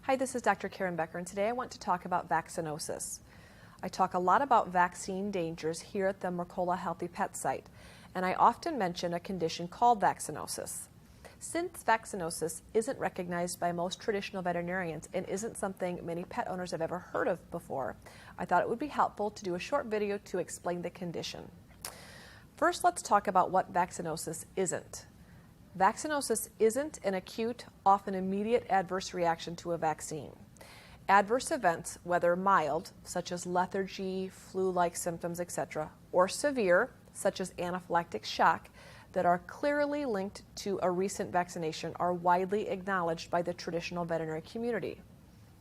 Hi, this is Dr. Karen Becker, and today I want to talk about vaccinosis. I talk a lot about vaccine dangers here at the Mercola Healthy Pet site, and I often mention a condition called vaccinosis. Since vaccinosis isn't recognized by most traditional veterinarians and isn't something many pet owners have ever heard of before, I thought it would be helpful to do a short video to explain the condition. First, let's talk about what vaccinosis isn't. Vaccinosis isn't an acute, often immediate adverse reaction to a vaccine. Adverse events, whether mild, such as lethargy, flu-like symptoms, etc., or severe, such as anaphylactic shock, that are clearly linked to a recent vaccination are widely acknowledged by the traditional veterinary community.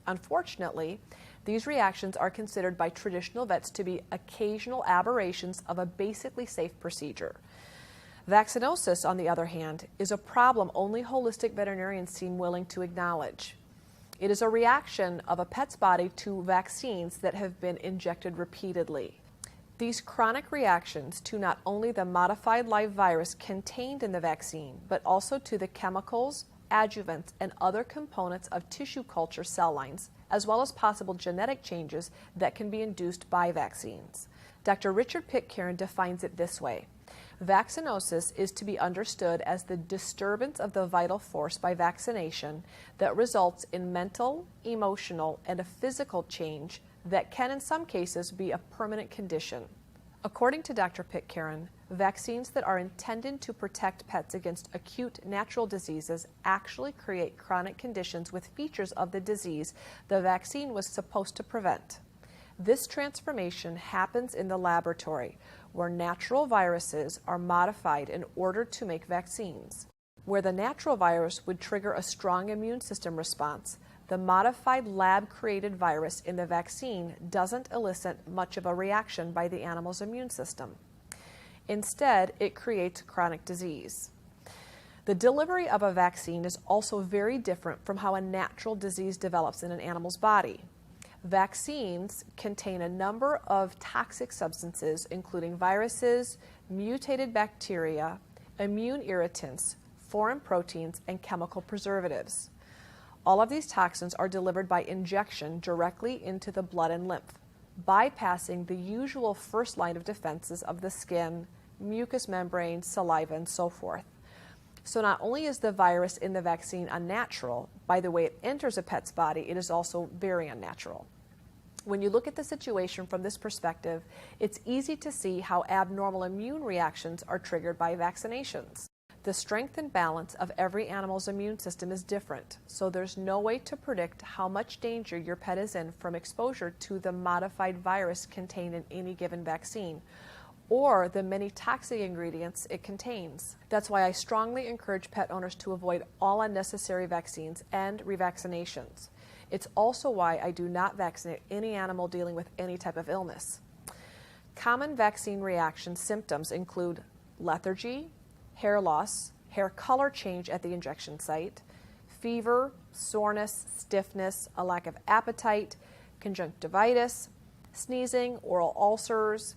Unfortunately, these reactions are considered by traditional vets to be occasional aberrations of a basically safe procedure. Vaccinosis, on the other hand, is a problem only holistic veterinarians seem willing to acknowledge. It is a reaction of a pet's body to vaccines that have been injected repeatedly. These chronic reactions to not only the modified live virus contained in the vaccine, but also to the chemicals, adjuvants, and other components of tissue culture cell lines, as well as possible genetic changes that can be induced by vaccines. Dr. Richard Pitcairn defines it this way. Vaccinosis is to be understood as the disturbance of the vital force by vaccination that results in mental, emotional, and a physical change that can in some cases be a permanent condition. According to Dr. Pitcairn, vaccines that are intended to protect pets against acute natural diseases actually create chronic conditions with features of the disease the vaccine was supposed to prevent. This transformation happens in the laboratory, where natural viruses are modified in order to make vaccines. Where the natural virus would trigger a strong immune system response, the modified lab-created virus in the vaccine doesn't elicit much of a reaction by the animal's immune system. Instead, it creates chronic disease. The delivery of a vaccine is also very different from how a natural disease develops in an animal's body. Vaccines contain a number of toxic substances, including viruses, mutated bacteria, immune irritants, foreign proteins, and chemical preservatives. All of these toxins are delivered by injection directly into the blood and lymph, bypassing the usual first line of defenses of the skin, mucous membrane, saliva, and so forth. So not only is the virus in the vaccine unnatural, by the way it enters a pet's body, it is also very unnatural. When you look at the situation from this perspective, it's easy to see how abnormal immune reactions are triggered by vaccinations. The strength and balance of every animal's immune system is different, so there's no way to predict how much danger your pet is in from exposure to the modified virus contained in any given vaccine, or the many toxic ingredients it contains. That's why I strongly encourage pet owners to avoid all unnecessary vaccines and revaccinations. It's also why I do not vaccinate any animal dealing with any type of illness. Common vaccine reaction symptoms include lethargy, hair loss, hair color change at the injection site, fever, soreness, stiffness, a lack of appetite, conjunctivitis, sneezing, oral ulcers.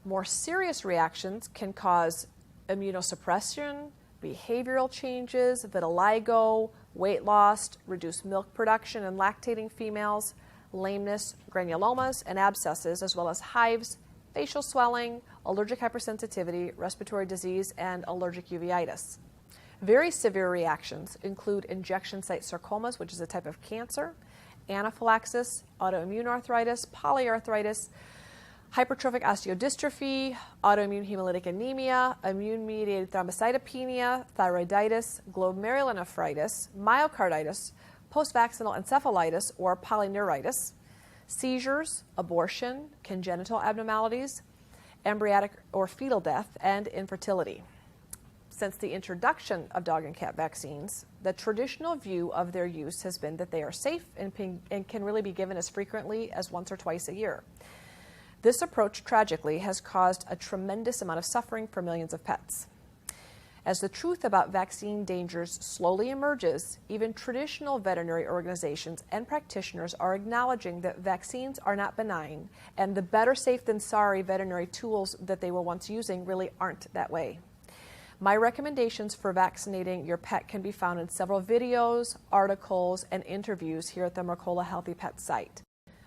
More serious reactions can cause immunosuppression, behavioral changes, vitiligo, weight loss, reduced milk production in lactating females, lameness, granulomas, and abscesses, as well as hives, facial swelling, allergic hypersensitivity, respiratory disease, and allergic uveitis. Very severe reactions include injection site sarcomas, which is a type of cancer, anaphylaxis, autoimmune arthritis, polyarthritis, hypertrophic osteodystrophy, autoimmune hemolytic anemia, immune-mediated thrombocytopenia, thyroiditis, glomerulonephritis, myocarditis, post-vaccinal encephalitis or polyneuritis, seizures, abortion, congenital abnormalities, embryonic or fetal death, and infertility. Since the introduction of dog and cat vaccines, the traditional view of their use has been that they are safe and can really be given as frequently as once or twice a year. This approach, tragically, has caused a tremendous amount of suffering for millions of pets. As the truth about vaccine dangers slowly emerges, even traditional veterinary organizations and practitioners are acknowledging that vaccines are not benign, and the better safe than sorry veterinary tools that they were once using really aren't that way. My recommendations for vaccinating your pet can be found in several videos, articles, and interviews here at the Mercola Healthy Pet site.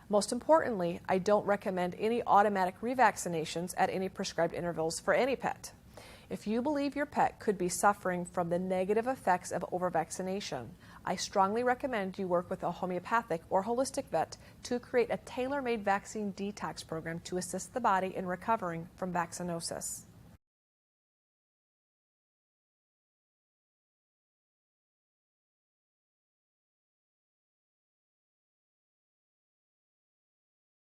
Most importantly, I don't recommend any automatic revaccinations at any prescribed intervals for any pet. If you believe your pet could be suffering from the negative effects of overvaccination, I strongly recommend you work with a homeopathic or holistic vet to create a tailor-made vaccine detox program to assist the body in recovering from vaccinosis.